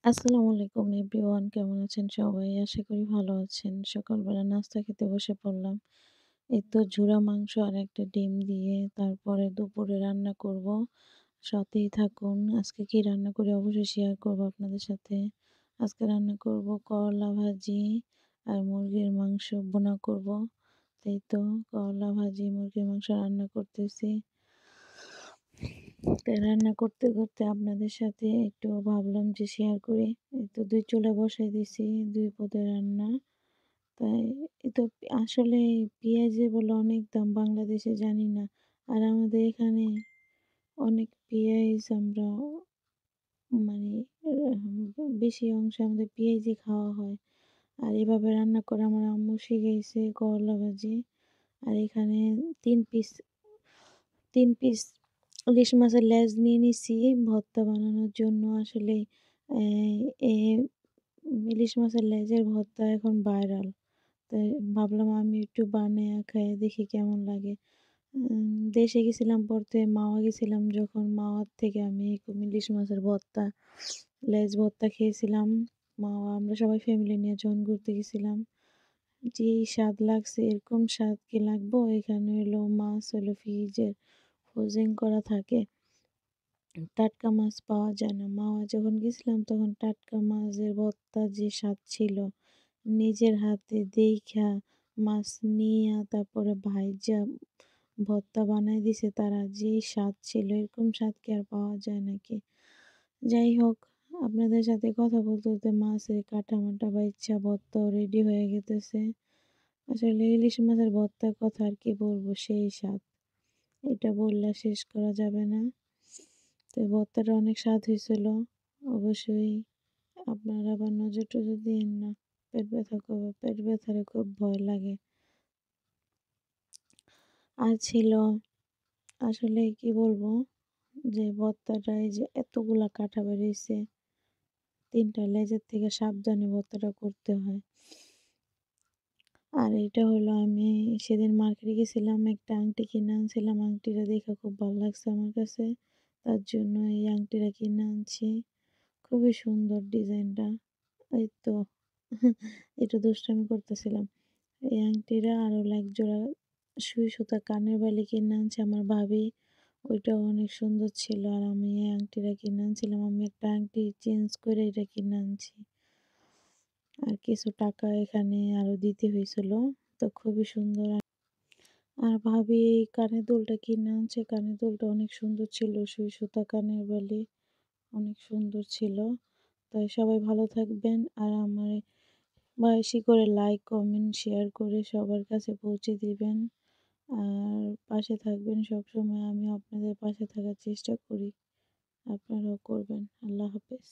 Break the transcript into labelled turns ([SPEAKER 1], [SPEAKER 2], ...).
[SPEAKER 1] আসসালামু আলাইকুম এভরিওয়ান, কেমন আছেন সবাই? আশা করি ভালো আছেন। সকালবেলা নাস্তা খেতে বসে পড়লাম। এই তো ঝুরা মাংস আর একটা ডিম দিয়ে তারপরে দুপুরে রান্না করব। সাথেই থাকুন। আজকে কি রান্না করি অবশ্যই শেয়ার করব আপনাদের সাথে। আজকে রান্না করব করলা ভাজি আর মুরগির মাংস ভুনা করব। এই তো করলা ভাজি, মুরগির মাংস রান্না করতেছি। তো রান্না করতে করতে আপনাদের সাথে একটু ভাবলাম যে শেয়ার করি। এই তো ২ চুলা বসাই দিছি, ২ পদের রান্না। তাই এই তো আসলে পেঁয়াজের বলে অনেক দাম বাংলাদেশে, জানি না। আর আমাদের এখানে অনেক পেঁয়াজ আমরা মানে বেশি অংশে আমাদের পেঁয়াজই খাওয়া হয়। আর এভাবে রান্না করে আমার আম্মু শিখাইছে করলা ভাজি। আর এখানে ৩ পিস ৩ পিস ইলিশ মাছের লেজ নিয়ে নিছি ভর্তা বানানোর জন্য। আসলে এ ইলিশ মাছের লেজের ভর্তা এখন ভাইরাল। তাই ভাবলাম আমি একটু বানাইয়া খাইয়া দেখি কেমন লাগে। দেশে গেছিলাম পড়তে, মাওয়া গেছিলাম যখন, মাওয়ার থেকে আমি এরকম ইলিশ মাছের ভর্তা, লেজ ভর্তা খেয়েছিলাম। মাওয়া আমরা সবাই ফ্যামিলি নিয়ে যখন ঘুরতে গেছিলাম। যেই স্বাদ লাগছে, এরকম স্বাদ কি লাগবো? এখানে হলো মাছ হলো ফ্রোজেন করা থাকে। টাটকা মাছ পাওয়া যায় না। মাওয়া যখন গেছিলাম তখন টাটকা মাছের ভর্তা যে স্বাদ ছিল, নিজের হাতে দেইখা মাছ নিয়া তারপরে ভাইজা ভর্তা বানায় দিছে তারা, যেই স্বাদ ছিল এরকম স্বাদ কি আর পাওয়া যায় নাকি? যাই হোক, আপনাদের সাথে কথা বলতে বলতে মাছের কাটা-মাটা বাইচ্ছা ভর্তাও রেডি হয়ে গেতেছে। আসলে ইলিশ মাছের ভর্তার কথা আর কি বলবো, সেই স্বাদ। এটা বললে শেষ করা যাবে না। তো এই ভর্তাটা অনেক স্বাদ হয়েছিল। অবশ্যই আপনারা আবার নজর-টজর দিয়েন না। পেট ব্যথারও খুব ভয় লাগে। আর ছিল আসলে কি বলবো, যে ভর্তাটা এই যে এতগুলা কাটা বেরিয়েছে, ৩ টা লেজের থেকে সাবধানে ভর্তাটা করতে হয়। আর এটা হলো আমি সেদিন মার্কেটে গেছিলাম, একটা আংটি কিনে আনছিলাম। আংটিটা দেখে খুব ভালো লাগছে আমার কাছে। তার জন্য এই আংটিটা কিনে আনছি। খুবই সুন্দর ডিজাইনটা। এই তো একটু দুষ্টামি করতেছিলাম। এই আংটিটা আর হলো এক জোড়া সুই সুতা কানের বালি কিনে আনছে আমার ভাবি। ওইটাও অনেক সুন্দর ছিল। আর আমি এই আংটিটা কিনে আনছিলাম। আমি একটা আংটি চেঞ্জ করে এটা কিনে আনছি। আর কিছু টাকা এখানে আরো দিতে হয়েছিল। তো খুবই সুন্দর। আর ভাবি এই কানের দুলটা কিনে আনছে। কানের দুলটা অনেক সুন্দর ছিল। সুই সুতা কানের বালি অনেক সুন্দর ছিল। তাই সবাই ভালো থাকবেন। আর আমার বেশি করে লাইক, কমেন্ট, শেয়ার করে সবার কাছে পৌঁছে দিবেন। আর পাশে থাকবেন সবসময়। আমি আপনাদের পাশে থাকার চেষ্টা করি। আপনারাও করবেন। আল্লাহ হাফেজ।